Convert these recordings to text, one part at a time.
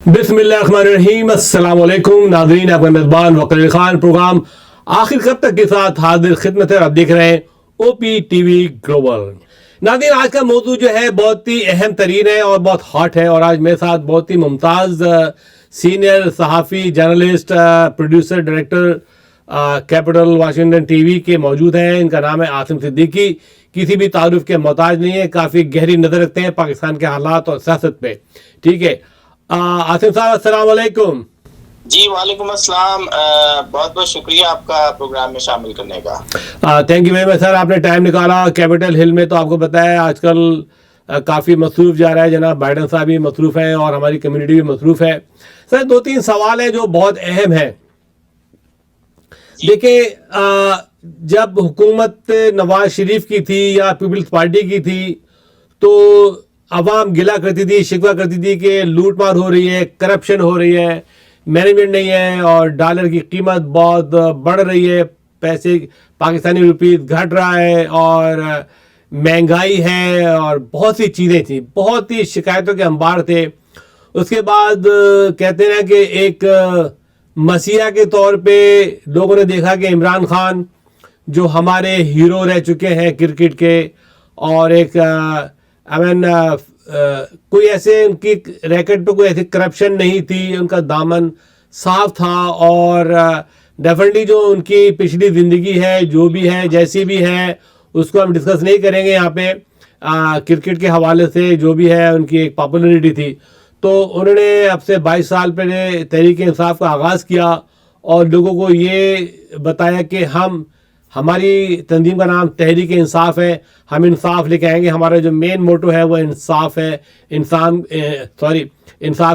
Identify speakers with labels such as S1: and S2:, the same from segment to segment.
S1: बिस्मिल्लाहिर्रहमानिर्रहीम। अस्सलाम वालेकुम नाज़रीन, आपका मेज़बान वकील खान प्रोग्राम आखिर कब तक के साथ हाजिर खिदमत है। आप देख रहे हैं ओपी टीवी ग्लोबल। नाज़रीन, आज का मौजू जो है बहुत ही अहम तरीन है और बहुत हॉट है, और आज मेरे साथ बहुत ही मुमताज़ सीनियर सहाफ़ी, journalist, producer, director capital Washington TV के मौजूद हैं। इनका नाम है आसिम सिद्दीकी। किसी भी तारुफ के मोहताज नहीं है, काफ़ी गहरी नज़र रखते हैं पाकिस्तान के हालात और सियासत पे। ठीक है आसिम साहब, अस्सलाम वालेकुम।
S2: जी वालेकुम अस्सलाम। बहुत बहुत शुक्रिया आपका प्रोग्राम में शामिल करने का।
S1: Thank you very much sir, आपने टाइम निकाला। कैपिटल हिल में तो आपको पता है आजकल काफ़ी मसरूफ़ जा रहा है। जनाब बाइडन साहब भी मसरूफ़ हैं और हमारी कम्युनिटी भी मसरूफ़ है। सर, दो तीन सवाल हैं जो बहुत अहम हैं। देखिए, जब हुकूमत नवाज शरीफ की थी या पीपल्स पार्टी की थी तो अवाम गिला करती थी, शिकवा करती थी कि लूट मार हो रही है, करप्शन हो रही है, मैनेजमेंट नहीं है और डॉलर की कीमत बहुत बढ़ रही है, पैसे पाकिस्तानी रुपये घट रहा है और महंगाई है और बहुत सी चीज़ें थी, बहुत ही शिकायतों के अंबार थे। उसके बाद कहते हैं कि एक मसीहा के तौर पे लोगों ने देखा कि इमरान खान जो हमारे हीरो रह चुके हैं क्रिकेट के, और एक कोई ऐसे उनकी रैकेट पे कोई ऐसी करप्शन नहीं थी, उनका दामन साफ था। और डेफिनेटली जो उनकी पिछली ज़िंदगी है, जो भी है, जैसी भी है, उसको हम डिस्कस नहीं करेंगे यहाँ पे। क्रिकेट के हवाले से जो भी है उनकी एक पॉपुलरिटी थी। तो उन्होंने अब से 22 साल पहले तहरीक इंसाफ का आगाज़ किया और लोगों को ये बताया कि हमारी तंजीम का नाम तहरीक इंसाफ है, हम इंसाफ लेके आएंगे। हमारा जो मेन मोटो है वो इंसाफ है। इंसाफ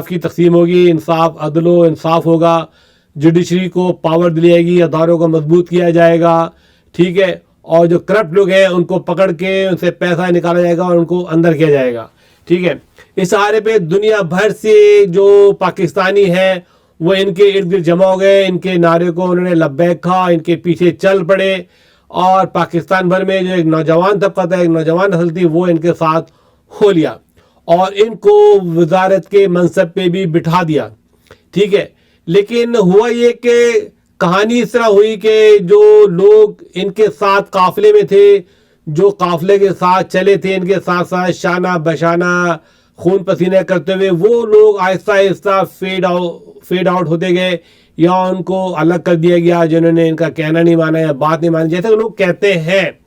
S1: की तकसीम होगी, इंसाफ अदलो इंसाफ होगा, जुडिशरी को पावर दी जाएगी, अदारों को मजबूत किया जाएगा। ठीक है, और जो करप्ट लोग हैं उनको पकड़ के उनसे पैसा निकाला जाएगा और उनको अंदर किया जाएगा। ठीक है, इस सहारे पे दुनिया भर से जो पाकिस्तानी हैं वो इनके इर्द गिर्द जमा हो गए। इनके नारे को उन्होंने लब्बैक कहा, इनके पीछे चल पड़े और पाकिस्तान भर में जो एक नौजवान तबका था, एक नौजवान नस्ल थी, वो इनके साथ हो लिया और इनको वजारत के मनसब पे भी बिठा दिया। ठीक है, लेकिन हुआ ये कि कहानी इस तरह हुई कि जो लोग इनके साथ काफिले में थे, जो काफिले के साथ चले थे, इनके साथ साथ शाना बशाना खून पसीने करते हुए, वो लोग आहिस्ता आहिस्ता फेड आउट होते गए या उनको अलग कर दिया गया, जिन्होंने इनका कहना नहीं माना या बात नहीं मानी, जैसे लोग कहते हैं।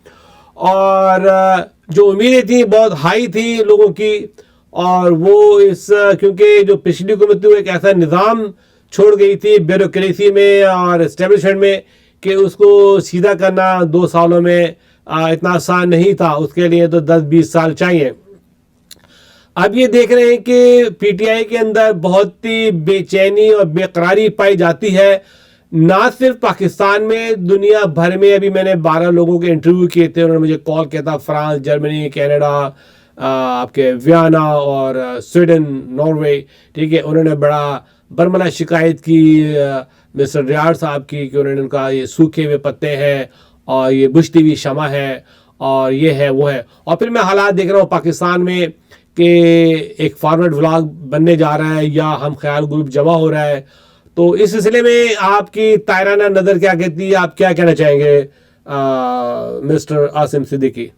S1: और जो उम्मीदें थी बहुत हाई थी लोगों की, और वो क्योंकि जो पिछली हुकूमत थी वो एक ऐसा निज़ाम छोड़ गई थी ब्यूरोक्रेसी में और एस्टेब्लिशमेंट में कि उसको सीधा करना 2 सालों में इतना आसान नहीं था। उसके लिए तो 10-20 साल चाहिए। अब ये देख रहे हैं कि पीटीआई के अंदर बहुत ही बेचैनी और बेकरारी पाई जाती है, ना सिर्फ पाकिस्तान में, दुनिया भर में। अभी मैंने 12 लोगों के इंटरव्यू किए थे, उन्होंने मुझे कॉल किया था, फ्रांस, जर्मनी, कनाडा, आपके वियना और स्वीडन, नॉर्वे। ठीक है, उन्होंने बड़ा बरमला शिकायत की मिस्टर रियाड साहब की कि उन्होंने उनका ये सूखे हुए पत्ते हैं और ये बुझती हुई शमा है और ये है वो है। और फिर मैं हालात देख रहा हूँ पाकिस्तान में कि एक फॉरवर्ड व्लॉग बनने जा रहा है या हम ख्याल ग्रुप जमा हो रहा है। तो इस सिलसिले में आपकी तायराना नज़र क्या कहती है, आप क्या कहना चाहेंगे मिस्टर आसिम सिद्दीकी?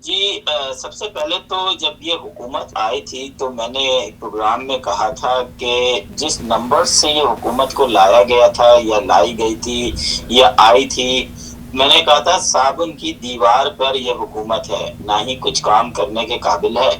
S2: जी सबसे पहले तो जब ये हुकूमत आई थी तो मैंने एक प्रोग्राम में कहा था कि जिस नंबर से ये हुकूमत को लाया गया था या लाई गई थी या आई थी, मैंने कहा था साबुन की दीवार पर यह हुकूमत है, ना ही कुछ काम करने के काबिल है।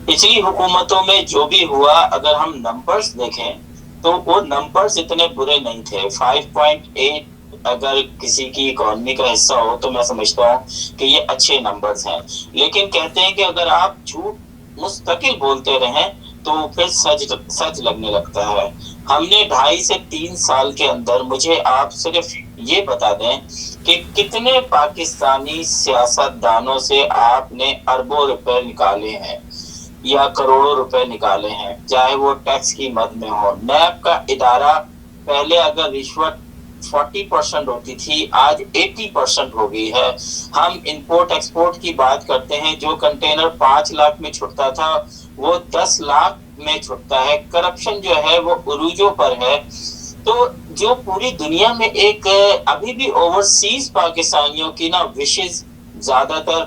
S2: पिछली हुकूमतों में जो भी हुआ, अगर हम नंबर्स देखें तो वो नंबर्स इतने बुरे नहीं थे। 5.8 अगर किसी की इकोनॉमी का हिस्सा हो तो मैं समझता हूँ कि ये अच्छे नंबर्स हैं। लेकिन कहते हैं कि अगर आप झूठ मुस्तकिल बोलते रहें तो फिर सच लगने लगता है। हमने 2.5 से 3 साल के अंदर, मुझे आप सिर्फ ये बता दें कि कितने पाकिस्तानी सियासतदानों से आपने अरबों रुपए निकाले हैं या करोड़ों रुपए निकाले हैं, चाहे वो टैक्स की मद में हो। नैब का इदारा पहले अगर रिश्वत 40% ہوتی تھی آج 80% ہو گئی ہے. ہم امپورٹ ایکسپورٹ کی بات کرتے ہیں, جو کنٹینر 5 لاکھ میں چھٹتا تھا وہ 10 لاکھ میں چھٹتا ہے. کرپشن جو ہے وہ عروجوں پر ہے. تو جو پوری دنیا میں ایک ابھی بھی اوورسیز پاکستانیوں کی نا وشز زیادہ تر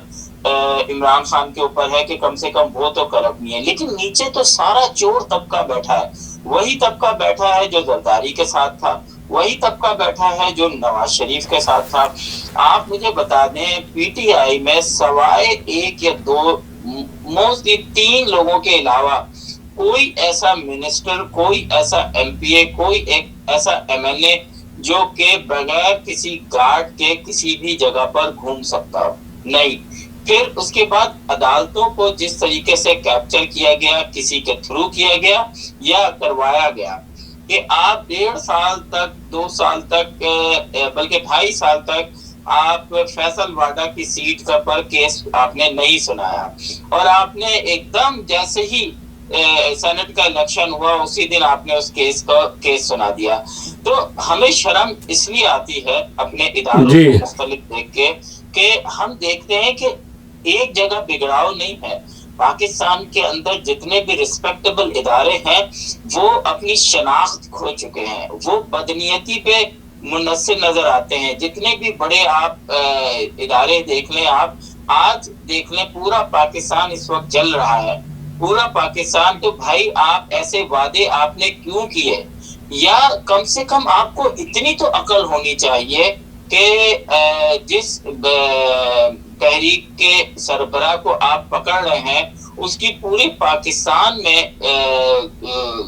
S2: عمران خان کے اوپر ہے کہ کم سے کم وہ تو کرپٹ نہیں ہے, لیکن نیچے تو سارا چور طبقہ بیٹھا ہے. وہی طبقہ بیٹھا ہے جو زرداری کے ساتھ تھا, وہی طبقہ بیٹھا ہے جو نواز شریف کے ساتھ تھا. آپ مجھے بتا دیں پی ٹی آئی میں سوائے 1 یا 2 موسٹلی 3 لوگوں کے علاوہ کوئی ایسا منسٹر, کوئی ایسا ایم پی اے, کوئی ایک ایسا ایم ایل اے جو کہ بغیر کسی گارڈ کے کسی بھی جگہ پر گھوم سکتا ہو, نہیں. پھر اس کے بعد عدالتوں کو جس طریقے سے کیپچر کیا گیا, کسی کے تھرو کیا گیا یا کروایا گیا کہ آپ 1.5 سال تک 2 سال تک بلکہ 2.5 سال تک آپ فیصل واڈا کی سیٹ پر کیس آپ نے نہیں سنایا, اور آپ نے ایک دم جیسے ہی سینٹ کا الیکشن ہوا اسی دن آپ نے اس کیس سنا دیا. تو ہمیں شرم اس لیے آتی ہے اپنے اداروں کو مختلف دیکھ کے کہ ہم دیکھتے ہیں کہ ایک جگہ بگڑاؤ نہیں ہے. پاکستان کے اندر جتنے بھی ریسپیکٹیبل ادارے ہیں وہ اپنی شناخت کھو چکے ہیں, وہ بدنیتی پہ منحصر نظر آتے ہیں. جتنے بھی بڑے آپ ادارے دیکھ لیں, آپ آج دیکھ لیں پورا پاکستان اس وقت جل رہا ہے, پورا پاکستان. تو بھائی آپ ایسے وعدے آپ نے کیوں کیے, یا کم سے کم آپ کو اتنی تو عقل ہونی چاہیے کہ جس تحریک کے سربراہ کو آپ پکڑ رہے ہیں اس کی پوری پاکستان میں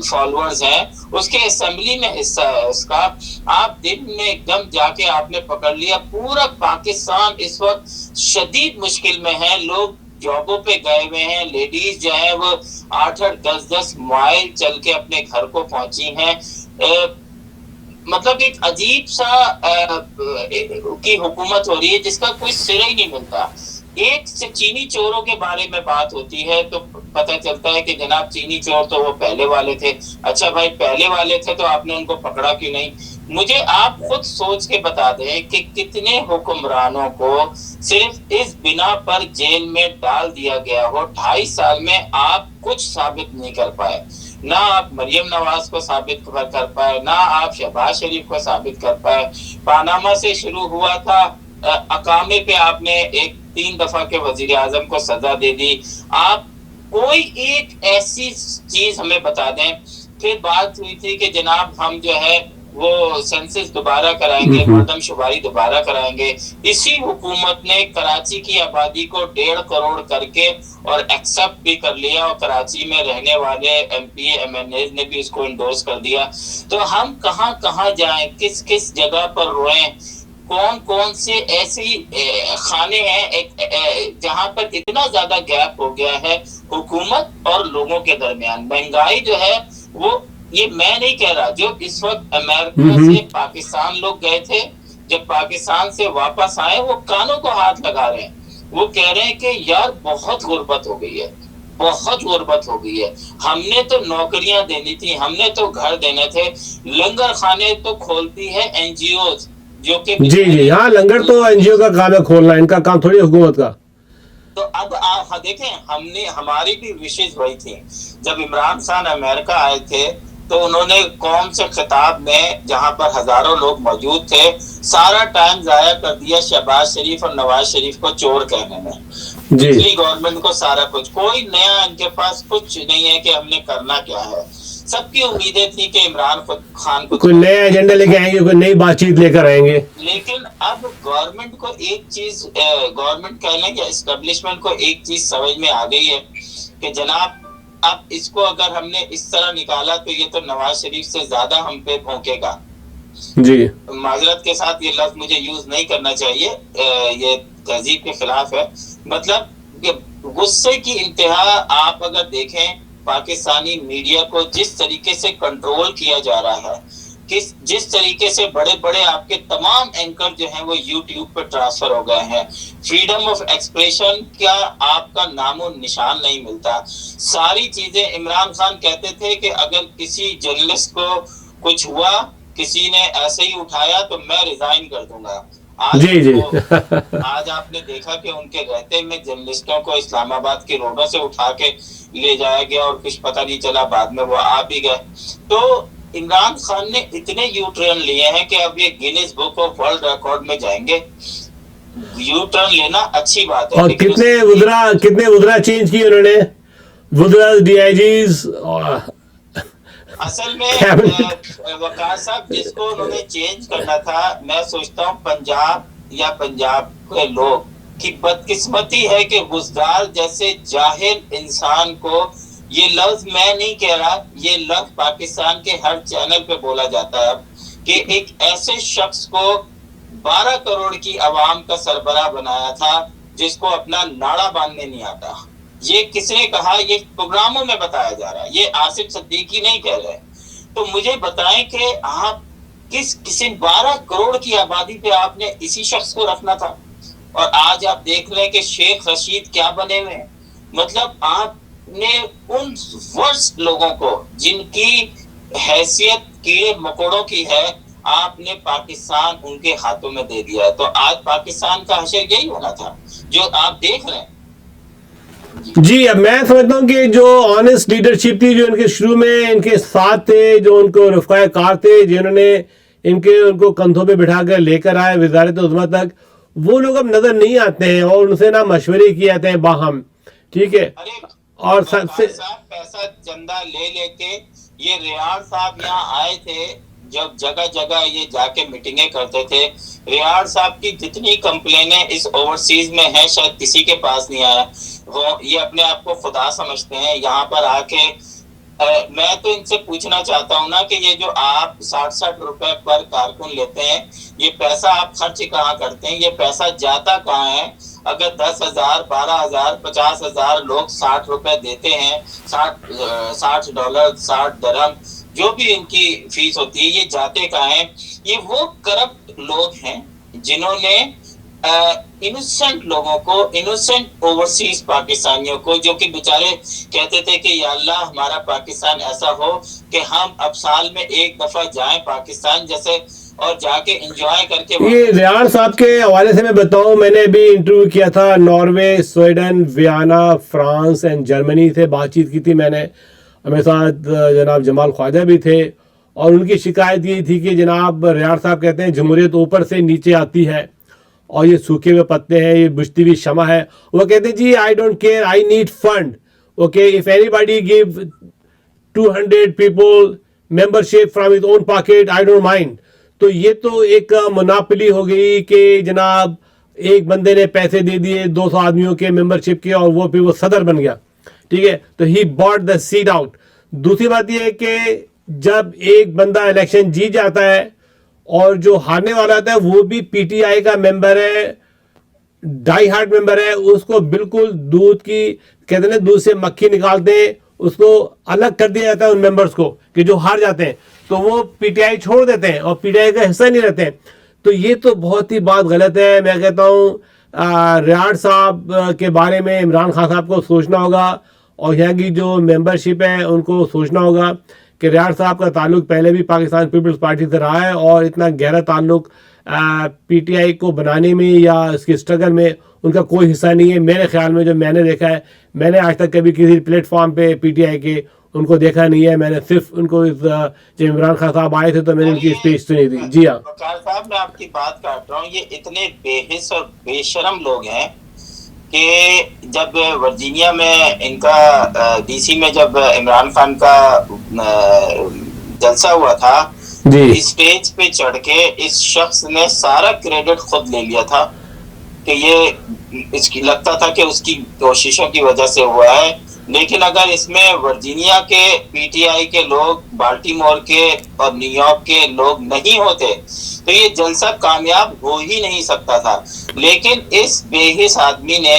S2: فالوورز ہیں, اس کے اسمبلی میں حصہ ہے اس کا. آپ دن میں ایک دم جا کے آپ نے پکڑ لیا. پورا پاکستان اس وقت شدید مشکل میں ہے, لوگ جابوں پہ گئے ہوئے ہیں, لیڈیز جو ہیں وہ 8-8 10-10 مائل چل کے اپنے گھر کو پہنچی ہیں. مطلب ایک عجیب سا کی حکومت ہو رہی ہے جس کا کوئی سر ہی نہیں ملتا. ایک سے چینی چوروں کے بارے میں بات ہوتی ہے تو پتہ چلتا ہے کہ جناب چینی چور تو وہ پہلے والے تھے. اچھا بھائی پہلے والے تھے تو آپ نے ان کو پکڑا کیوں نہیں؟ مجھے آپ خود سوچ کے بتا دیں کہ کتنے حکمرانوں کو صرف اس بنا پر جیل میں ڈال دیا گیا ہو. 2.5 سال میں آپ کچھ ثابت نہیں کر پائے. نہ آپ مریم نواز کو ثابت کر پائے, نہ آپ شہباز شریف کو ثابت کر پائے. پاناما سے شروع ہوا تھا, اقامے پہ آپ نے 3 دفعہ کے وزیر اعظم کو سزا دے دی. آپ کوئی ایک ایسی چیز ہمیں بتا دیں. پھر بات ہوئی تھی کہ جناب ہم جو ہے وہ سینسس دوبارہ کرائیں گے, مردم شماری دوبارہ کرائیں گے. اسی حکومت نے کراچی کی آبادی کو 1.5 کروڑ کر کے اور ایکسپٹ بھی کر لیا, اور کراچی میں رہنے والے ایم پی ایم این اے نے بھی اس کو انڈورس کر دیا. تو ہم کہاں کہاں جائیں, کس کس جگہ پر روئیں؟ کون سے ایسی خانے ہیں جہاں پر اتنا زیادہ گیپ ہو گیا ہے حکومت اور لوگوں کے درمیان؟ مہنگائی جو ہے وہ, یہ میں نہیں کہہ رہا, جو اس وقت امریکہ سے پاکستان لوگ گئے تھے, جب پاکستان سے واپس آئے وہ کانوں کو ہاتھ لگا رہے ہیں. وہ کہہ رہے ہیں کہ یار بہت غربت ہو گئی ہے, بہت غربت ہو گئی ہے. ہم نے تو نوکریاں دینی تھی, ہم نے تو گھر دینے تھے, لنگر خانے تو کھولتی ہے این جی اوز جو کہ
S1: جی ہاں, لنگر تو این جی او کا کام ہے کھولنا, ان کا کام تھوڑی حکومت کا.
S2: تو اب آپ دیکھیں ہماری بھی وشز وہی تھی. جب عمران خان امریکہ آئے تھے تو انہوں نے قوم سے خطاب میں, جہاں پر ہزاروں لوگ موجود تھے, سارا ٹائم ضائع کر دیا شہباز شریف اور نواز شریف کو چور کہنے میں. پچھلی گورنمنٹ کو سارا کچھ, کوئی نیا ان کے پاس کچھ نہیں ہے کہ ہم نے کرنا کیا ہے. سب کی امیدیں تھی کہ عمران خان کو
S1: کوئی نیا ایجنڈا لے کے آئیں گے, کوئی نئی بات چیت لے کر آئیں گے.
S2: لیکن اب گورنمنٹ کو ایک چیز, گورنمنٹ کہہ لیں یا اسٹیبلشمنٹ کو ایک چیز سمجھ میں آ گئی ہے کہ جناب اب اس کو اگر ہم نے اس طرح نکالا تو یہ تو نواز شریف سے زیادہ ہم پہ بھونکے گا.
S1: جی
S2: معذرت کے ساتھ یہ لفظ مجھے یوز نہیں کرنا چاہیے, یہ تہذیب کے خلاف ہے. مطلب کہ غصے کی انتہا آپ اگر دیکھیں, پاکستانی میڈیا کو جس طریقے سے کنٹرول کیا جا رہا ہے, جس طریقے سے بڑے بڑے آپ کے تمام اینکر جو ہیں وہ یوٹیوب پہ ٹرانسفر ہو گئے ہیں, فریڈم آف ایکسپریشن کیا آپ کا نام و نشان نہیں ملتا. ساری چیزیں عمران خان کہتے تھے کہ اگر کسی جرنلسٹ کو کچھ ہوا کسی نے ایسے ہی اٹھایا تو میں ریزائن کر دوں گا. آج
S1: جی جی
S2: آج آپ نے دیکھا کہ ان کے رہتے میں جرنلسٹوں کو اسلام آباد کی روڈوں سے اٹھا کے لے جایا گیا اور کچھ پتہ نہیں چلا, بعد میں وہ آ بھی گئے. تو عمران خان نے اتنے یو ٹرن لیے ہیں کہ اب یہ Guinness book of world record میں جائیں گے. یو ٹرن لینا اچھی بات ہے.
S1: اور کتنے وزرا چینج کیے انہوں نے, وزرا, ڈی آئی جیز.
S2: اصل میں وقار صاحب جس کو انہوں نے چینج کرنا تھا, میں سوچتا ہوں پنجاب کے لوگ کی بدقسمتی ہے کہ بزدار جیسے جاہل انسان کو, یہ لفظ میں نہیں کہہ رہا, یہ لفظ پاکستان کے ہر چینل پہ بولا جاتا ہے اب, کہ ایک ایسے شخص کو 12 کروڑ کی عوام کا سربراہ بنایا تھا جس کو اپنا ناڑا باندھنے نہیں آتا. یہ کس نے کہا؟ یہ پروگراموں میں بتایا جا رہا ہے, یہ آصف صدیقی نہیں کہہ رہے. تو مجھے بتائیں کہ آپ کسی 12 کروڑ کی آبادی پہ آپ نے اسی شخص کو رکھنا تھا, اور آج آپ دیکھ لیں کہ شیخ رشید کیا بنے ہوئے ہیں. مطلب آپ نے ان ورسٹ لوگوں کو جن کی حیثیت کیڑے مکوڑوں کی ہے, آپ نے پاکستان ان کے ہاتھوں میں دے دیا ہے. تو آج پاکستان کا حشر یہی ہونا تھا جو آپ دیکھ رہے ہیں.
S1: جی, اب میں سمجھتا ہوں کہ جو آنےسٹ لیڈرشپ تھی, جو ان کے شروع میں ان کے ساتھ تھے, جو ان کو رفقائے کار تھے, جنہوں نے ان کو کندھوں پہ بٹھا کر لے کر آئے وزارت عظمیٰ تک, وہ لوگ اب نظر نہیں آتے ہیں, اور ان سے نہ مشورے کیے جاتے ہیں باہم. ٹھیک ہے, اور
S2: پیسہ چندہ لے لے کے یہ ریاض صاحب یہاں آئے تھے, جب جگہ جگہ یہ جا کے میٹنگیں کرتے تھے. ریاض صاحب کی جتنی کمپلینیں اس اوورسیز میں ہیں شاید کسی کے پاس نہیں آیا. وہ یہ اپنے آپ کو خدا سمجھتے ہیں. یہاں پر آ کے میں تو ان سے پوچھنا چاہتا ہوں نا کہ یہ جو آپ 60 روپے پر کارکن لیتے ہیں, یہ پیسہ آپ خرچ کہاں کرتے ہیں؟ یہ پیسہ جاتا کہاں ہے؟ اگر 10,000 12,000 50,000 لوگ 60 روپے دیتے ہیں, $60 60 درہم جو بھی ان کی فیس ہوتی ہے, یہ جاتے کہاں ہیں؟ یہ وہ کرپٹ لوگ ہیں جنہوں نے انوسنٹ لوگوں کو, انوسنٹ اوورسیز پاکستانیوں کو, جو کہ بیچارے کہتے تھے کہ یا اللہ ہمارا پاکستان ایسا ہو کہ ہم اب سال میں ایک دفعہ جائیں پاکستان جیسے, اور جا کے انجوائے کر کے.
S1: یہ ریاض صاحب کے حوالے سے میں بتاؤں, میں نے ابھی انٹرویو کیا تھا Norway, Sweden, Vienna, France and Germany سے بات چیت کی تھی میں نے. میرے ساتھ جناب جمال خواجہ بھی تھے, اور ان کی شکایت یہ تھی کہ جناب ریاض صاحب کہتے ہیں جمہوریت اوپر سے نیچے آتی ہے, اور یہ سوکھے ہوئے پتے ہیں, یہ بجھتی ہوئی شمع ہے. وہ کہتے ہیں جی I don't care, I need fund. Okay, if anybody give 200 people membership from his own pocket, I don't mind. تو یہ تو ایک مناپلی ہو گئی کہ جناب ایک بندے نے پیسے دے دیے 200 آدمیوں کے ممبرشپ کے, اور وہ پھر وہ صدر بن گیا. ٹھیک ہے, تو ہی باٹ دا سیٹ آؤٹ. دوسری بات یہ ہے کہ جب ایک بندہ الیکشن جیت جاتا ہے, اور جو ہارنے والا ہوتا ہے وہ بھی پی ٹی آئی کا ممبر ہے, ڈائی ہارٹ ممبر ہے, اس کو بالکل دودھ کی کہتے ہیں دودھ سے مکھی نکالتے ہیں, اس کو الگ کر دیا جاتا ہے ان ممبرس کو کہ جو ہار جاتے ہیں, تو وہ پی ٹی آئی چھوڑ دیتے ہیں اور پی ٹی آئی کا حصہ نہیں رہتے ہیں. تو یہ تو بہت ہی بات غلط ہے. میں کہتا ہوں ریاض صاحب کے بارے میں عمران خان صاحب کو سوچنا ہوگا, اور یہاں کی جو ممبرشپ ہے ان کو سوچنا ہوگا کہ ریاض صاحب کا تعلق پہلے بھی پاکستان پیپلز پارٹی سے رہا ہے, اور اتنا گہرا تعلق پی ٹی آئی کو بنانے میں یا اس کے اسٹرگل میں ان کا کوئی حصہ نہیں ہے. میرے خیال میں جو میں نے دیکھا ہے, میں نے آج تک کبھی کسی پلیٹ فارم پہ پی ٹی آئی کے ان کو دیکھا نہیں ہے. میں نے صرف ان کو جب عمران خان صاحب آئے تھے تو میں نے ان کی اسپیچ سنی تھی. جی ہاں
S2: وقار صاحب, میں آپ کی بات کاٹ رہا ہوں. یہ اتنے بے حس اور بے شرم لوگ ہیں کہ جب ورجینیا میں ان کا ڈی سی میں جب عمران خان کا جلسہ ہوا تھا, اسٹیج پہ چڑھ کے اس شخص نے سارا کریڈٹ خود لے لیا تھا کہ یہ اس کی لگتا تھا کہ اس کی کوششوں کی وجہ سے ہوا ہے. لیکن اگر اس میں ورجینیا کے پی ٹی آئی کے لوگ, بالٹیمور کے اور نیو یارک کے لوگ نہیں ہوتے تو یہ جلسہ کامیاب ہو ہی نہیں سکتا تھا. لیکن اس بے حس آدمی نے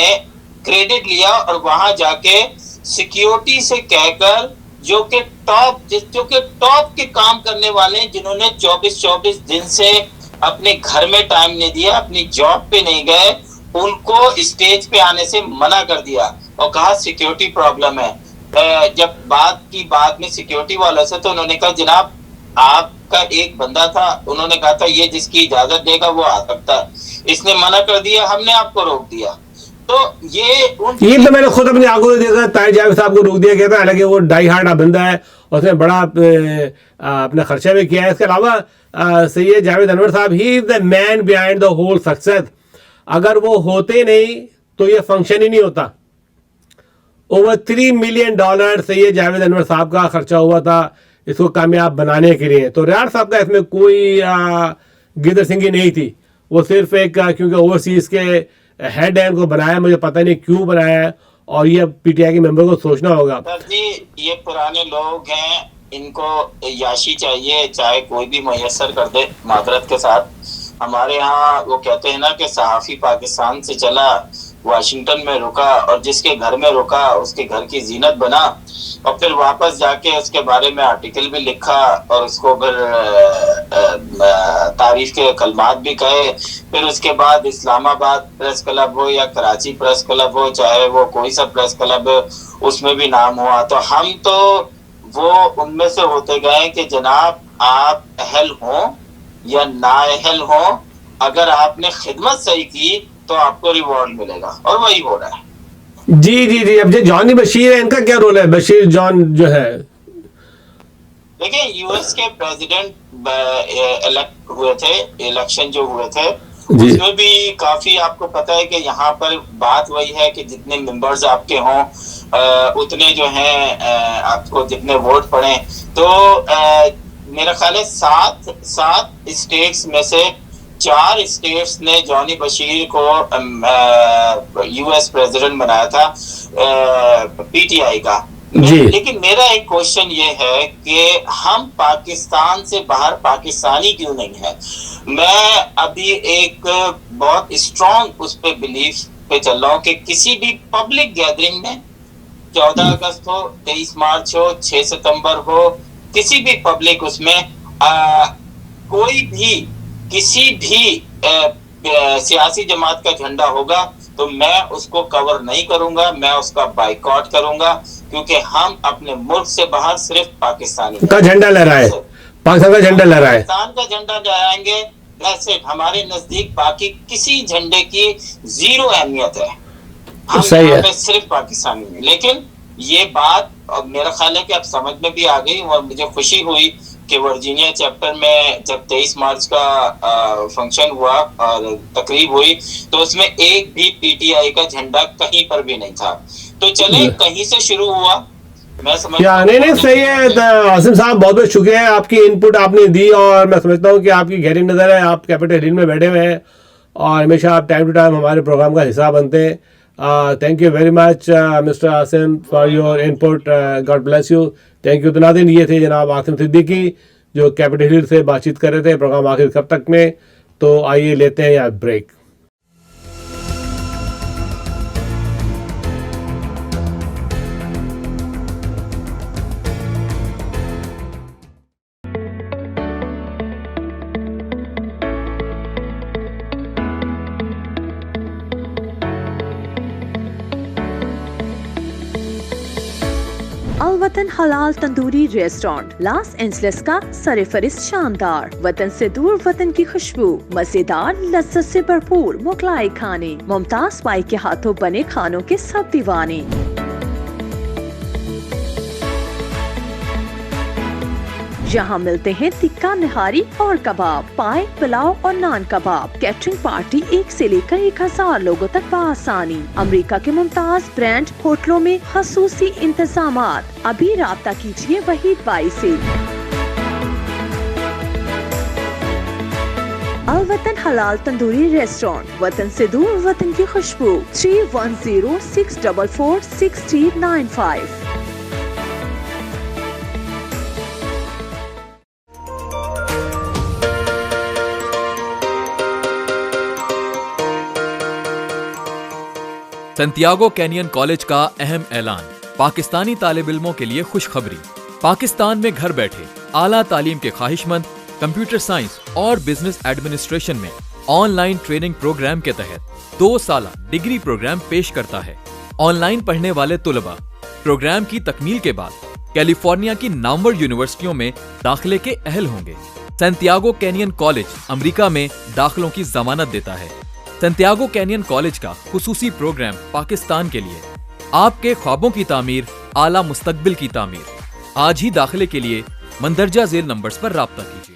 S2: کریڈٹ لیا اور وہاں جا کے سیکیورٹی سے کہہ کر, جو کہ ٹاپ کے کام کرنے والے جنہوں نے 24 دن سے اپنے گھر میں ٹائم نہیں دیا, اپنی جاب پہ نہیں گئے, ان کو اسٹیج پہ آنے سے منع کر دیا اور کہا سیکیورٹی پرابلم ہے. جب بات کی بعد میں سیکیورٹی والوں سے, تو انہوں نے کہا جناب آپ کا ایک بندہ تھا, انہوں نے کہا تھا یہ جس کی اجازت دے گا وہ آ سکتا ہے, اس نے منع کر دیا, ہم نے آپ کو روک دیا. تو یہ
S1: تو میں نے خود اپنی آنکھوں سے دیکھا, طاہر جاوید صاحب کو روک دیا گیا تھا, حالانکہ وہ ڈائی ہارڈ بندہ ہے, اس نے بڑا اپنا خرچہ بھی کیا ہے. اس کے علاوہ سید جاوید انور صاحب, ہی از دا مین بیہائنڈ دا ہول سکسیس. اگر وہ ہوتے نہیں تو یہ فنکشن ہی نہیں ہوتا. اوور $3 ملین سید جاوید انور صاحب کا خرچہ ہوا تھا اس کو کامیاب بنانے کے لیے. تو ریاض صاحب کا اس میں کوئی گدر سنگھی نہیں تھی, وہ صرف ایک کیونکہ اوورسیز کے ہیڈ ہے ان کو بنایا, مجھے پتہ نہیں کیوں بنایا ہے, اور یہ پی ٹی آئی کے ممبر کو سوچنا ہوگا.
S2: جی یہ پرانے لوگ ہیں, ان کو یاشی چاہیے, چاہے کوئی بھی میسر کر دے. معذرت کے ساتھ ہمارے یہاں وہ کہتے ہیں نا کہ صحافی پاکستان سے چلا, واشنگٹن میں رکا, اور جس کے گھر میں رکا اس کے گھر کی زینت بنا, اور پھر واپس جا کے اس کے بارے میں آرٹیکل بھی لکھا, اور اس کو پھر تعریف کے کلمات بھی کہے. پھر اس کے بعد اسلام آباد پریس کلب ہو یا کراچی پریس کلب ہو, چاہے وہ کوئی سا پریس کلب ہو, اس میں بھی نام ہوا. تو ہم تو وہ ان میں سے ہوتے گئے کہ جناب آپ اہل ہوں یا نااہل ہوں, اگر آپ نے خدمت صحیح کی تو آپ کو ریوارڈ ملے گا, اور وہی ہو رہا ہے.
S1: جی اب جو جانی بشیر ہے, ان کا کیا رول ہے؟ بشیر جان جو ہے,
S2: دیکھیں یو ایس کے پریزیڈنٹ الیکٹ ہوئے تھے, الیکشن جو ہوئے تھے اس میں بھی کافی آپ کو پتا ہے کہ یہاں پر بات وہی ہے کہ جتنے ممبرز آپ کے ہوں اتنے جو ہیں آپ کو جتنے ووٹ پڑیں. تو میرا خیال ہے 7 اسٹیٹس میں سے 4 اسٹیٹس نے جانی بشیر کو یو ایس پریزیڈنٹ بنایا تھا پی ٹی آئی کا. لیکن میرا ایک کوشچن یہ ہے کہ ہم پاکستان سے باہر پاکستانی کیوں نہیں ہے؟ میں ابھی ایک بہت اسٹرانگ اس پہ بلیف پہ چل رہا ہوں کہ کسی بھی پبلک گیدرنگ میں 14 اگست ہو, 23 مارچ ہو, 6 ستمبر ہو, کسی بھی پبلک اس میں کوئی بھی کسی بھی سیاسی جماعت کا جھنڈا ہوگا تو میں اس کو کور نہیں کروں گا, میں اس کا بائیکاٹ کروں گا, کیونکہ ہم اپنے ملک سے باہر صرف پاکستانی
S1: کا جھنڈا لہرائے, پاکستان کا جھنڈا لہرائے,
S2: پاکستان کا جھنڈا لہرائیں گے. ویسے ہمارے نزدیک باقی کسی جھنڈے کی 0 اہمیت ہے, ہم یہاں پہ صرف پاکستانی ہیں. لیکن یہ بات میرا خیال ہے کہ اب سمجھ میں بھی آ گئی, اور مجھے خوشی ہوئی کہ ورجینیا چیپٹر میں جب 23 مارچ کا فنکشن ہوا اور تقریب ہوئی تو اس میں ایک بھی پی ٹی آئی کا جھنڈا کہیں پر بھی نہیں تھا. تو چلیں کہیں سے شروع ہوا.
S1: نہیں صحیح ہے عاصم صاحب, بہت بہت شکریہ, آپ کی ان پٹ آپ نے دی, اور میں سمجھتا ہوں کہ آپ کی گہری نظر ہے, آپ کیپٹل ہل میں بیٹھے ہوئے ہیں اور ہمیشہ آپ ٹائم ٹو ٹائم ہمارے پروگرام کا حصہ بنتے ہیں. Thank you very much mister Asim for your input, God bless you, thank you. تو ناظرین یہ تھے جناب عاصم صدیقی جو کیپٹل ہل سے بات چیت کر رہے تھے. پروگرام آخر کب تک میں, تو آئیے لیتے ہیں یا بریک.
S3: الوطن حلال تندوری ریسٹورانٹ لاس اینجلس کا سرفہرست شاندار, وطن سے دور وطن کی خوشبو, مزیدار لذت سے بھرپور مغلائی کھانے, ممتاز بائی کے ہاتھوں بنے کھانوں کے سب دیوانے. یہاں ملتے ہیں تکہ نہاری اور کباب, پائے, پلاؤ اور نان کباب. کیٹرنگ پارٹی 1 سے لے کر 1000 لوگوں تک بآسانی. امریکہ کے ممتاز برانڈ ہوٹلوں میں خصوصی انتظامات. ابھی رابطہ کیجیے وحید بائی سے. الوطن حلال تندوری ریسٹورانٹ, وطن سے دور وطن کی خوشبو. 3106446095.
S4: سنتیاگو کینین کالج کا اہم اعلان. پاکستانی طالب علموں کے لیے خوشخبری. پاکستان میں گھر بیٹھے اعلیٰ تعلیم کے خواہش مند کمپیوٹر سائنس اور بزنس ایڈمنسٹریشن میں آن لائن ٹریننگ پروگرام کے تحت 2 سالہ ڈگری پروگرام پیش کرتا ہے. آن لائن پڑھنے والے طلباء پروگرام کی تکمیل کے بعد کیلیفورنیا کی نامور یونیورسٹیوں میں داخلے کے اہل ہوں گے. सैंटियागो कैनियन कॉलेज अमेरिका में दाखिलों की जमानत देता है। सैंटियागो कैनियन कॉलेज का खुसूसी प्रोग्राम पाकिस्तान के लिए, आपके ख्वाबों की तामीर, आला मुस्तकबिल की तामीर। आज ही दाखिले के लिए मंदरजा झेल नंबर्स पर राब्ता कीजिए।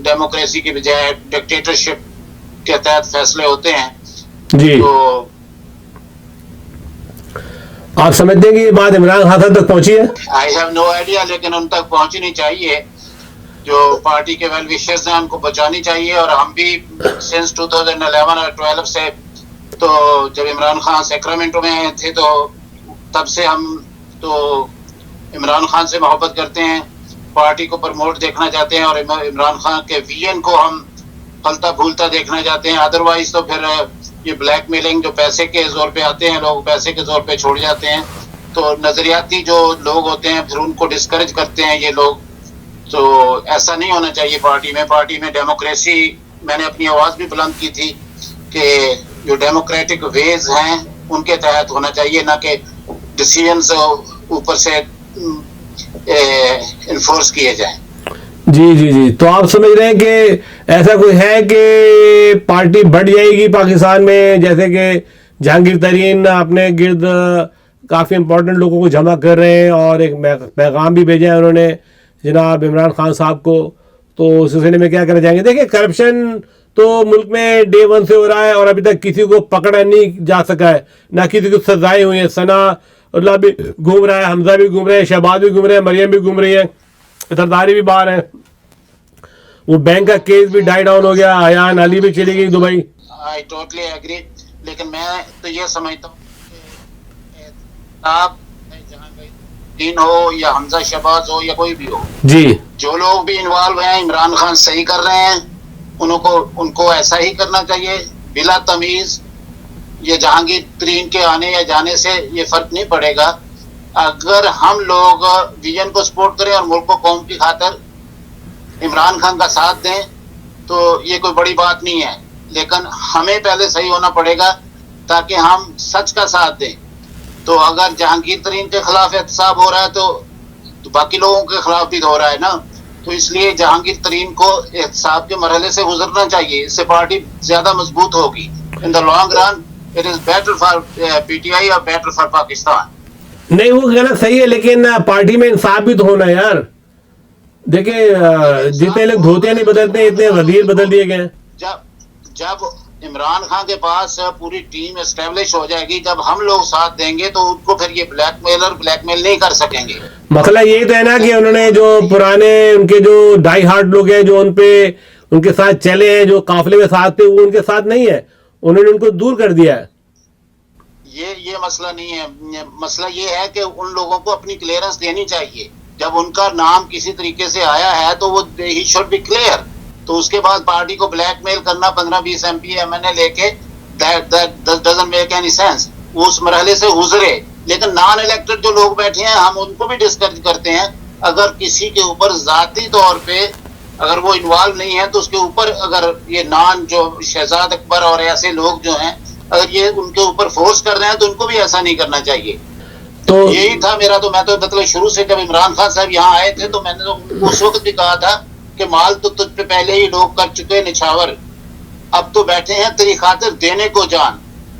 S2: डेमोक्रेसी की बजाय डिक्टेटरशिप के तहत फैसले होते हैं।
S1: जी,
S2: तो
S1: आप समझते हैं कि ये बात इमरान खान साहब तक पहुंची है?
S2: आई हैव नो आइडिया, लेकिन उन तक पहुंचनी चाहिए। जो पार्टी के वेल विशर्स हैं उनको बचानी चाहिए। और हम भी सिंस 2011 और 12 से, तो जब इमरान खान सैक्रामेंटो में थे तो तब से हम तो इमरान खान से मोहब्बत करते हैं, पार्टी को प्रमोट देखना चाहते हैं और इमरान खान के विजन को हम फलता फूलता देखना चाहते हैं। अदरवाइज तो फिर ये ब्लैकमेलिंग जो पैसे के जोर पे आते हैं, लोग पैसे के जोर पे छोड़ जाते हैं, तो नजरियाती जो लोग होते हैं फिर उनको डिस्करेज करते हैं ये लोग। तो ऐसा नहीं होना चाहिए पार्टी में डेमोक्रेसी, मैंने अपनी आवाज भी बुलंद की थी कि जो डेमोक्रेटिक वेज हैं उनके तहत होना चाहिए, ना कि डिसीजंस ऊपर से इन्फोर्स किए जाएं।
S1: जी जी जी, तो आप समझ रहे हैं कि ऐसा कोई है कि पार्टी बढ़ जाएगी पाकिस्तान में, जैसे कि जहांगीर तरीन अपने गिर्द काफ़ी इंपॉर्टेंट लोगों को जमा कर रहे हैं और एक पैगाम भी भेजा है उन्होंने जनाब इमरान खान साहब को। तो उस सिलसिले में क्या करना चाहेंगे? देखिए, करप्शन तो मुल्क में डे वन से हो रहा है और अभी तक किसी को पकड़ा नहीं जा सका है, ना किसी को सजाएं हुई हैं। सना अल्लाह भी घूम रहा है, हमजा भी घूम रहे हैं, शहबाज भी घूम रहे हैं, मरियम भी घूम रही है, सरदारी भी बाहर है। वो बैंक का केस भी डाई डाउन हो गया, अयान अली भी चली गई दुबई।
S5: आई टोटली एग्री, लेकिन मैं तो ये समझता हूँ कि आप जहांगीर हो या हमजा शहबाज हो या कोई भी हो
S1: जी,
S5: जो लोग भी इन्वॉल्व हैं, इमरान खान सही कर रहे हैं, उनको ऐसा ही करना चाहिए बिला तमीज। ये जहांगीर तरीन के आने या जाने से ये फर्क नहीं पड़ेगा। अगर हम लोग विजन को सपोर्ट करें और मुल्क को कौम की खातिर इमरान खान का साथ दें तो ये कोई बड़ी बात नहीं है, लेकिन हमें पहले सही होना पड़ेगा ताकि हम सच का साथ दें। तो अगर जहांगीर तरीन के खिलाफ एहतसाब हो रहा है तो बाकी लोगों के खिलाफ भी हो रहा है ना, तो इसलिए जहांगीर तरीन को एहतसाब के मरहले से गुजरना चाहिए, इससे पार्टी ज्यादा मजबूत होगी। In the long run it is better for PTI और बेटर फॉर पाकिस्तान।
S1: नहीं वो कहना सही है, लेकिन पार्टी में इंसाफ भी तो होना है यार। देखिए जितने लोग धोतिया नहीं बदलते, इतने वजीर बदल दिए गए।
S5: जब इमरान खान के पास पूरी टीम एस्टेब्लिश हो जाएगी, जब हम लोग साथ देंगे तो उनको फिर ये ब्लैकमेल नहीं कर सकेंगे।
S1: मसला यही तो है ना कि उन्होंने जो पुराने उनके जो डाई हार्ड लोग हैं, जो उनके साथ चले हैं, जो काफिले में साथ थे, वो उनके साथ नहीं है, उन्होंने उनको दूर कर दिया है।
S5: ये मसला नहीं है, मसला ये है कि उन लोगों को अपनी क्लियरेंस देनी चाहिए। जब उनका नाम किसी तरीके से आया है तो वो ही शुड बी क्लियर। तो उसके बाद पार्टी को ब्लैकमेल करना 15-20 MP MNA लेके that doesn't make any sense. वो उस मरहले से गुजरे, लेकिन नॉन इलेक्टेड जो लोग बैठे हैं हम उनको भी डिस्करेज करते हैं। अगर किसी के ऊपर जाती तौर पे अगर वो इन्वॉल्व नहीं है तो उसके ऊपर अगर ये नॉन जो शहजाद अकबर और ऐसे लोग जो हैं अगर ये उनके ऊपर फोर्स कर रहे हैं तो उनको भी ऐसा नहीं करना चाहिए। तो यही था मेरा, तो मैं तो मतलब शुरू से जब इमरान खान साहब यहाँ आए थे तो मैंने तो उस वक्त भी कहा था कि माल तो तुझ पे पहले ही लोग कर चुके हैं निछावर, अब तो बैठे हैं तेरी खातिर देने को जान,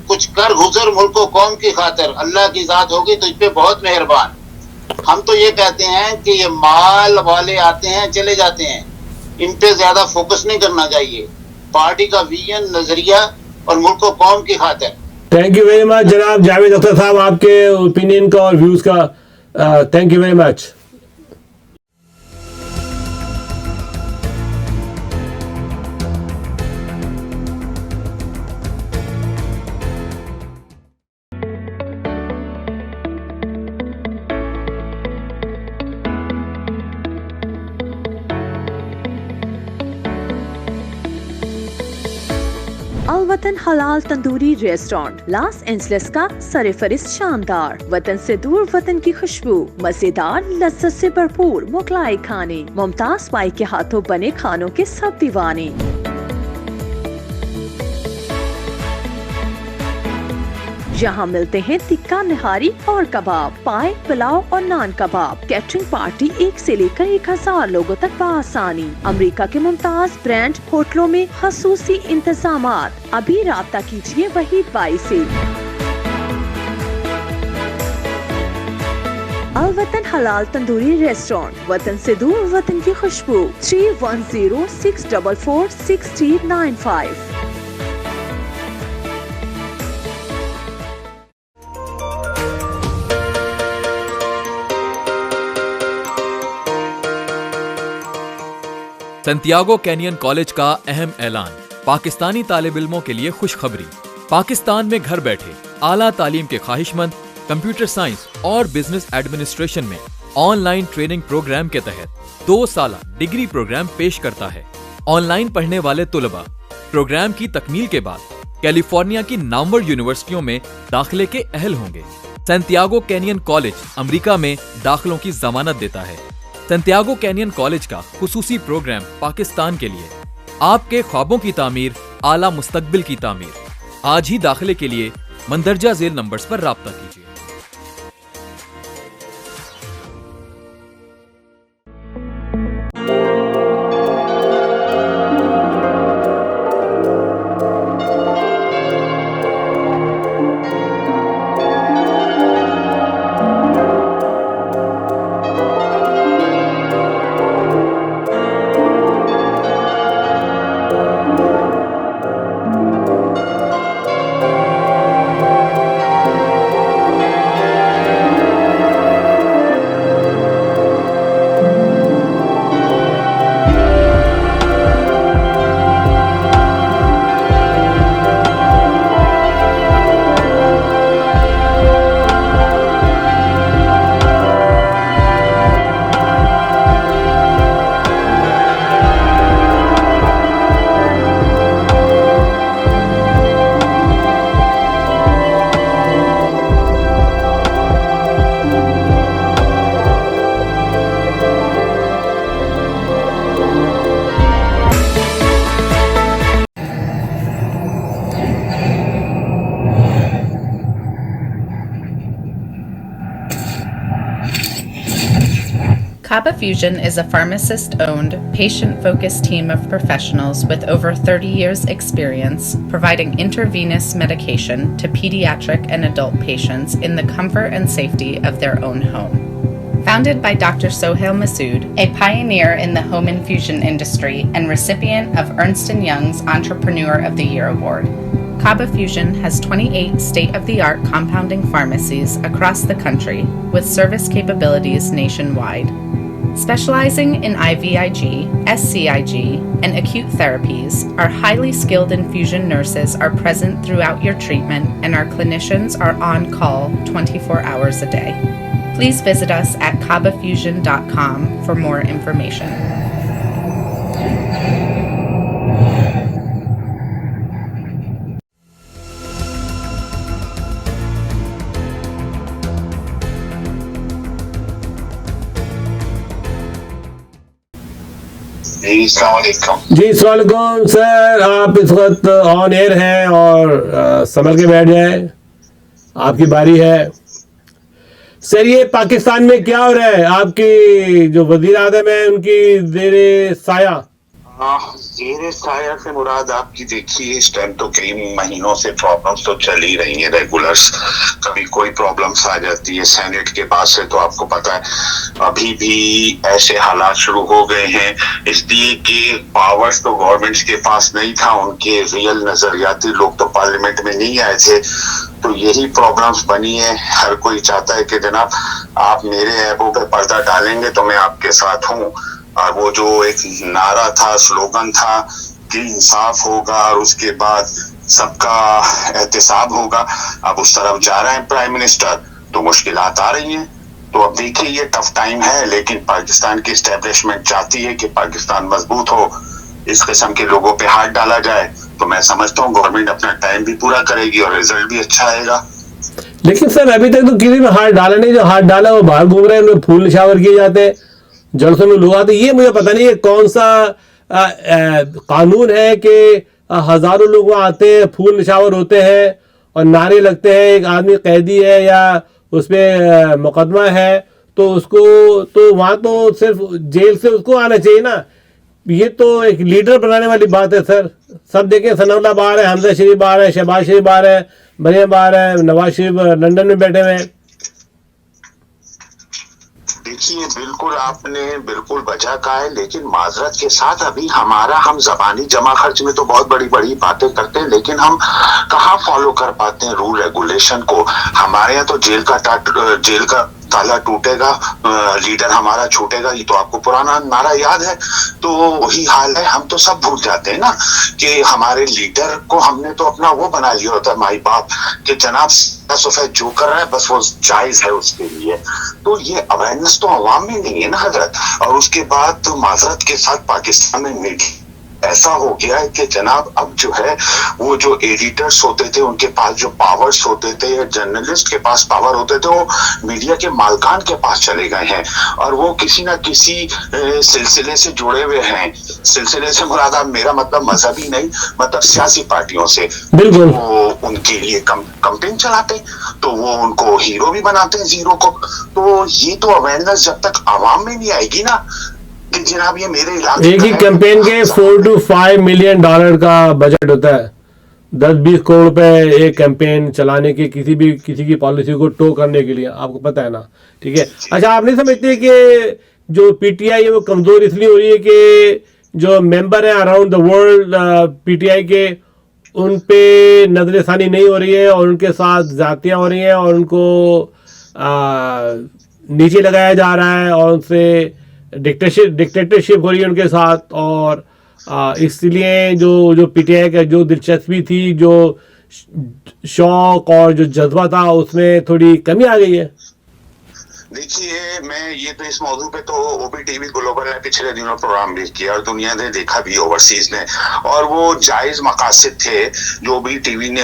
S5: कुछ कर गुजर मुल्क को कौम की खातिर, अल्लाह की जात होगी तुझ पे बहुत मेहरबान। हम तो ये कहते हैं कि ये माल वाले आते हैं चले जाते हैं, इन पे ज्यादा फोकस नहीं करना चाहिए। पार्टी का विजन, नजरिया और मुल्क को कौम की खातिर।
S1: थैंक यू वेरी मच जनाब जावेद अख्तर साहब, आपके ओपिनियन का और व्यूज का थैंक यू वेरी मच।
S3: अल वतन हलाल तंदूरी रेस्टोरेंट लॉस एंजलिस का सरफरिस्त शानदार, वतन से दूर वतन की खुशबू, मजेदार लज्जत से भरपूर मुगलाई खाने, मुमताज पाई के हाथों बने खानों के सब दीवाने। यहाँ मिलते हैं तिक्का निहारी और कबाब, पाए, पुलाव और नान कबाब। कैटरिंग पार्टी 1 से लेकर 1000 लोगों तक बआसानी। अमेरिका के मुमताज ब्रांड होटलों में खसूसी इंतजामात। अभी राब्ता कीजिए वहीद बाई से। अल वतन हलाल तंदूरी रेस्टोरेंट, वतन से दूर वतन की खुशबू। 3106446395।
S4: सैंटियागो कैनियन कॉलेज का अहम ऐलान। पाकिस्तानी तालिब इल्मों के लिए खुशखबरी। पाकिस्तान में घर बैठे आला तालीम के ख्वाहिशमंद कंप्यूटर साइंस और बिजनेस एडमिनिस्ट्रेशन में ऑनलाइन ट्रेनिंग प्रोग्राम के तहत 2 साला डिग्री प्रोग्राम पेश करता है। ऑनलाइन पढ़ने वाले तुलबा प्रोग्राम की तकमील के बाद कैलिफोर्निया की नामवर यूनिवर्सिटियों में दाखिले के अहल होंगे। सैंटियागो कैनियन कॉलेज अमेरिका में दाखिलों की जमानत देता है। सैंटियागो कैनियन कॉलेज का खुसूसी प्रोग्राम पाकिस्तान के लिए, आपके ख्वाबों की तामीर, आला मुस्तकबिल की तामीर। आज ही दाखिले के लिए मंदरजा झेल नंबर्स पर राब्ता कीजिए।
S6: Kaba Fusion is a pharmacist-owned, patient-focused team of professionals with over 30 years' experience providing intravenous medication to pediatric and adult patients in the comfort and safety of their own home. Founded by Dr. Sohail Masood, a pioneer in the home infusion industry and recipient of Ernst & Young's Entrepreneur of the Year Award, Kaba Fusion has 28 state-of-the-art compounding pharmacies across the country with service capabilities nationwide. Specializing in IVIG, SCIG, and acute therapies, our highly skilled infusion nurses are present throughout your treatment and our clinicians are on call 24 hours a day. Please visit us at kabafusion.com for more information.
S5: जी अस्सलाम वालेकुम।
S1: जी अस्सलाम वालेकुम sir, आप इस वक्त on air हैं और संभल के बैठ जाए, आपकी बारी है सर। ये पाकिस्तान में क्या हो रहा है? आपकी जो वजीर आज़म है उनकी ज़ेरे साया,
S5: ज़ेरे साया से मुराद आपकी देखिए इस टाइम तो कई महीनों से प्रॉब्लम्स तो चल ही रही हैं रेगुलर्स, कभी कोई प्रॉब्लम्स आ जाती है सेनेट के बाद से, तो आपको पता है अभी भी ऐसे हालात शुरू हो गए हैं इसलिए कि पावर्स तो गवर्नमेंट्स के पास नहीं था, उनके रियल नजरियाती लोग तो पार्लियामेंट में नहीं आए थे, तो यही प्रॉब्लम्स बनी है। हर कोई चाहता है कि जनाब आप मेरे ऐबों पे पर्दा डालेंगे तो मैं आपके साथ हूँ, और वो जो एक नारा था, स्लोगन था कि इंसाफ होगा और उसके बाद सबका एहतिसाब होगा, अब उस तरफ जा रहे हैं प्राइम मिनिस्टर, तो मुश्किलात आ रही हैं। तो अब देखिए ये टफ टाइम है, लेकिन पाकिस्तान की एस्टेब्लिशमेंट चाहती है कि पाकिस्तान मजबूत हो, इस किस्म के लोगों पे हाथ डाला जाए, तो मैं समझता हूँ गवर्नमेंट अपना टाइम भी पूरा करेगी और रिजल्ट भी अच्छा आएगा।
S1: लेकिन सर अभी तक तो किसी में हाथ डाला नहीं, जो हाथ डाला वो बाहर घूम रहे हैं, उनमें फूल निशावर किए जाते हैं, जलसों में लोग आते। ये मुझे पता नहीं है कौन सा कानून है कि हजारों लोग वहाँ आते हैं, फूल निशावर होते हैं और नारे लगते हैं, एक आदमी कैदी है या उस पर मुकदमा है तो उसको, तो वहाँ तो सिर्फ जेल से उसको आना चाहिए ना, ये तो एक लीडर बनाने वाली बात है सर। सब देखें, सनाउल्लाह बाहर है, हमजा शरीफ बाहर है, शहबाज शरीफ बाहर है, मरियम बाहर है, नवाज शरीफ लंदन में बैठे हुए हैं।
S5: देखिए बिल्कुल आपने बिल्कुल बचा कहा है, लेकिन माजरत के साथ अभी हम जबानी जमा खर्च में तो बहुत बड़ी बड़ी बातें करते हैं, लेकिन हम कहाँ फॉलो कर पाते हैं रूल रेगुलेशन को। हमारे यहाँ तो जेल का ताला टूटेगा, लीडर हमारा छूटेगा, ये तो आपको पुराना नारा याद है। तो वही हाल है, हम तो सब भूल जाते हैं ना कि हमारे लीडर को हमने तो अपना वो बना लिया होता है माई बाप, कि जनाब सफेद जो कर रहा है बस वो जायज है उसके लिए। तो ये अवेयरनेस तो अवाम में नहीं है ना हजरत। और उसके बाद तो माजरत के साथ पाकिस्तान में मीडिया ऐसा हो गया है कि जनाब अब जो है वो जो एडिटर्स होते थे उनके पास जो पावर्स होते थे, या जर्नलिस्ट के पास पावर होते थे, वो मीडिया के मालकान के पास चले गए हैं और वो किसी ना किसी सिलसिले से जुड़े हुए हैं। सिलसिले से मुराद आप मेरा मतलब मजहबी नहीं, मतलब सियासी पार्टियों से।
S1: बिल्कुल।
S5: वो उनके लिए कैंपेन चलाते, तो वो उनको हीरो भी बनाते हैं जीरो को। तो ये तो अवेयरनेस जब तक आवाम में नहीं आएगी ना कि जनाब ये मेरे इलाके
S1: एक ही कैंपेन के 4 to 5 मिलियन डॉलर का बजट होता है, 10-20 करोड़ रुपए एक कैंपेन चलाने के, किसी की पॉलिसी को टो करने के लिए, आपको पता है ना। ठीक है, अच्छा आप नहीं समझते कि जो पीटीआई है वो कमजोर इसलिए हो रही है कि जो मेंबर है अराउंड द वर्ल्ड पीटीआई के, उन पे नजरसानी नहीं हो रही है और उनके साथ ज्यादतियां हो रही हैं और उनको नीचे लगाया जा रहा है और उनसे डिक्टेटरशिप हो रही है उनके साथ, और इसलिए जो पीटीआई का जो दिलचस्पी थी, जो शौक और जो जज्बा था, उसमें थोड़ी कमी आ गई है।
S5: देखिए मैं ये तो इस मौजू पे तो ओबी टीवी ग्लोबल ने पिछले दिनों प्रोग्राम भी किया और दुनिया ने देखा भी, ओवरसीज ने, और वो जायज मकासद थे जो भी टीवी ने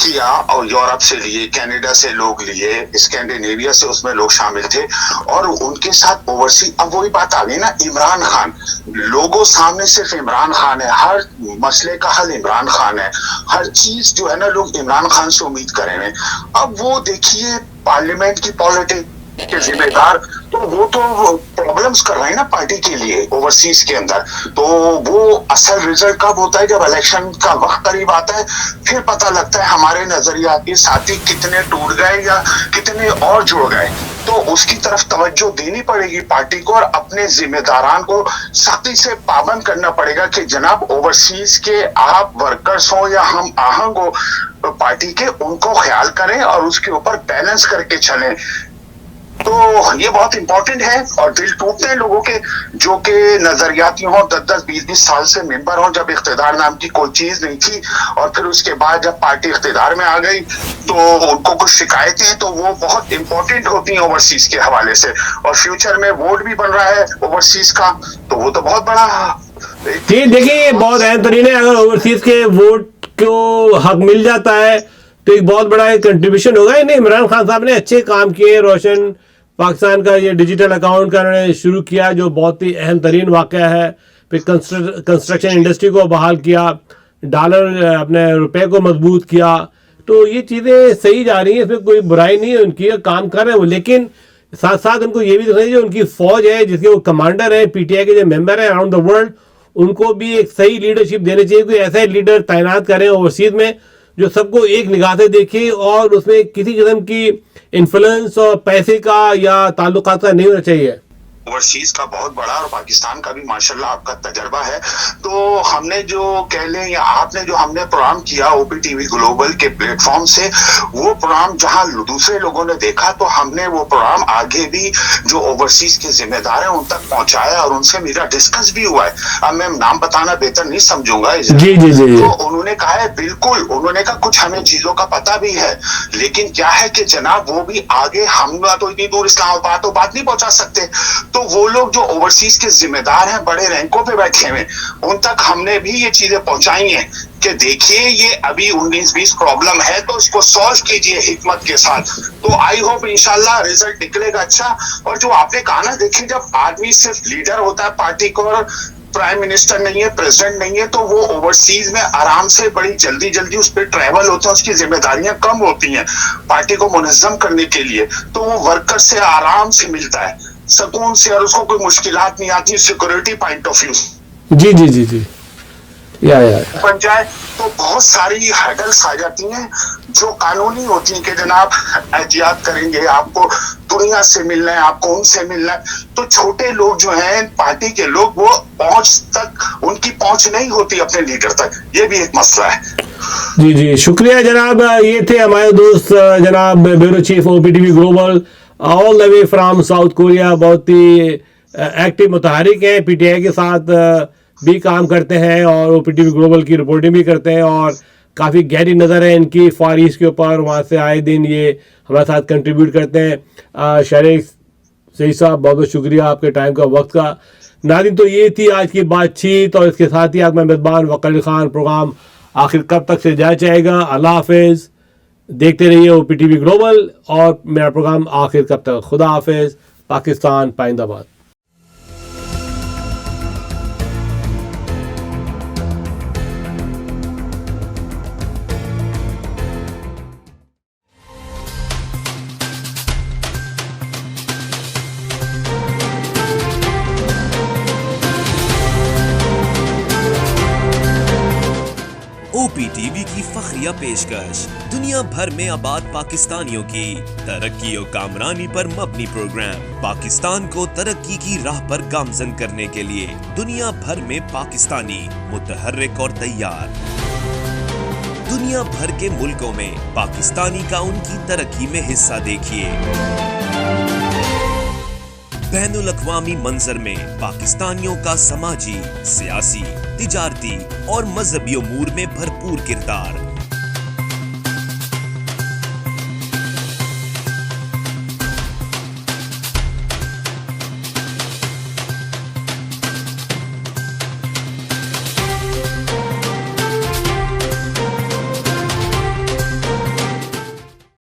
S5: किया, और यूरोप से लिए, कनाडा से लोग लिए, स्कैंडिनेविया से उसमें लोग शामिल थे, और उनके साथ ओवरसीज। अब वही बात आ गई ना, इमरान खान, लोगों सामने सिर्फ इमरान खान है, हर मसले का हल इमरान खान है, हर चीज जो है ना लोग इमरान खान से उम्मीद करेंगे। अब वो देखिए पार्लियामेंट की पॉलिटिक्स के जिम्मेदार तो वो तो प्रॉब्लम्स कर रहे हैं ना पार्टी के लिए ओवरसीज के अंदर। तो वो असल रिजल्ट कब होता है? जब इलेक्शन का वक्त करीब आता है, फिर पता लगता है हमारे नजरियाती साथी कितने टूट गए या कितने और जुड़ गए। तो उसकी तरफ तवज्जो देनी पड़ेगी पार्टी को, और अपने जिम्मेदारान को सख्ती से पाबंद करना पड़ेगा कि जनाब ओवरसीज के आप वर्कर्स हो या हम आहंग हो पार्टी के, उनको ख्याल करें और उसके ऊपर बैलेंस करके चलें। तो ये बहुत इंपॉर्टेंट है। और दिल टूटते हैं लोगों के जो कि नजरियाती हों, 10-10, 20-20 साल से मेंबर हों, जब इख्तिदार नाम की कोई चीज नहीं थी, और फिर उसके बाद जब पार्टी इख्तिदार में आ गई तो उनको कुछ शिकायतें, तो वो बहुत इंपॉर्टेंट होती हैं ओवरसीज के हवाले से। और फ्यूचर में वोट भी बन रहा है ओवरसीज का, तो वो तो बहुत बड़ा
S1: जी देखिए, बहुत अहम तरीन है। अगर ओवरसीज के वोट को हक मिल जाता है तो एक बहुत बड़ा कंट्रीब्यूशन होगा। इन्हें इमरान खान साहब ने अच्छे काम किए। रोशन पाकिस्तान का ये डिजिटल अकाउंट का उन्होंने शुरू किया, जो बहुत ही अहम तरीन वाक़या है। फिर कंस्ट्रक्शन इंडस्ट्री को बहाल किया, डॉलर अपने रुपए को मजबूत किया। तो ये चीज़ें सही जा रही हैं, इसमें कोई बुराई नहीं है, उनकी काम कर रहे हैं वो। लेकिन साथ साथ उनको ये भी देखना चाहिए, उनकी फौज है जिसके वो कमांडर है, पीटीआई के जो मेंबर हैं अराउंड द वर्ल्ड, उनको भी एक सही लीडरशिप देनी चाहिए। कोई ऐसा लीडर तैनात करें ओवरसीज में जो सबको एक निगाह से देखे और उसमें किसी किस्म की इन्फ्लुएंस और पैसे का या ताल्लुकात का नहीं होना चाहिए।
S5: ओवरसीज का बहुत बड़ा और पाकिस्तान का भी माशाल्लाह आपका तजर्बा है। तो हमने जो कह लें या आपने जो हमने प्रोग्राम किया ओपीटीवी ग्लोबल के प्लेटफॉर्म से, वो प्रोग्राम जहां दूसरे लोगों ने देखा, तो हमने वो प्रोग्राम आगे भी जो ओवरसीज के जिम्मेदार हैं उन तक पहुंचाया और उनसे मेरा डिस्कस भी हुआ है। अब मैं नाम बताना बेहतर नहीं समझूंगा।
S1: जी जी जी।
S5: तो उन्होंने कहा है, बिल्कुल, उन्होंने कहा कुछ हमें चीजों का पता भी है, लेकिन क्या है कि जनाब वो भी आगे, हम तो इतनी दूर इस्लामाबाद तो बात नहीं पहुंचा सकते। तो वो लोग जो ओवरसीज के जिम्मेदार हैं, बड़े रैंकों पे बैठे हुए, उन तक हमने भी ये चीजें पहुंचाई हैं कि देखिए ये अभी 19-20 प्रॉब्लम है, तो इसको सॉल्व कीजिए हिकमत के साथ। तो आई होप इंशाल्लाह रिजल्ट निकलेगा अच्छा। और जो आपने कहा ना, देखिए जब आदमी सिर्फ लीडर होता है पार्टी को और प्राइम मिनिस्टर नहीं है, प्रेसिडेंट नहीं है, तो वो ओवरसीज में आराम से बड़ी जल्दी जल्दी उस पर ट्रैवल होता है, उसकी जिम्मेदारियां कम होती हैं पार्टी को मुनज़्ज़म करने के लिए। तो वो वर्कर से आराम से मिलता है, सुकून से, और उसको कोई मुश्किलात नहीं आती सिक्योरिटी पॉइंट ऑफ व्यू।
S1: जी जी जी जी या
S5: बन जाए तो बहुत सारी हर्डल्स आ जाती हैं जो कानूनी होती हैं कि जनाब एहतियात करेंगे, आपको दुनिया से मिलना है, आपको उनसे मिलना है। तो छोटे लोग जो हैं, पार्टी के लोग, वो पहुंच तक उनकी पहुंच नहीं होती अपने लीडर तक। ये भी एक मसला है।
S1: जी जी, शुक्रिया जनाब। ये थे हमारे दोस्त जनाब bureau chief OPTV global all the way from South Korea. बहुत ही एक्टिव मुतहरिक हैं, पीटीआई के साथ भी काम करते हैं और ओपीटीवी ग्लोबल की रिपोर्टिंग भी करते हैं, और काफ़ी गहरी नज़र है इनकी फार ईस्ट के ऊपर। वहाँ से आए दिन ये हमारे साथ कंट्रीब्यूट करते हैं। शारिक सही साहब, बहुत बहुत शुक्रिया आपके टाइम का, वक्त का। नाज़रीन, तो ये थी आज की बातचीत, और इसके साथ ही आप मैं मेज़बान वकील खान प्रोग्राम आखिर कब तक से जाया जाएगा। अल्लाह हाफिज़, देखते रहिए ओपीटीवी ग्लोबल और मेरा प्रोग्राम आखिर कब तक। खुदा हाफिज़, पाकिस्तान पाइंदाबाद।
S7: ओपीटीवी की फखरिया पेशकश दुनिया भर में आबाद पाकिस्तानियों की तरक्की और कामरानी पर मबनी प्रोग्राम। पाकिस्तान को तरक्की की राह पर गामजन करने के लिए दुनिया भर में पाकिस्तानी मुतहर्रिक और तैयार। दुनिया भर के मुल्कों में पाकिस्तानी का उनकी तरक्की में हिस्सा देखिए। बैनुल अक़वामी मंजर में पाकिस्तानियों का समाजी, सियासी, तिजारती और मजहबी उमूर में भरपूर किरदार।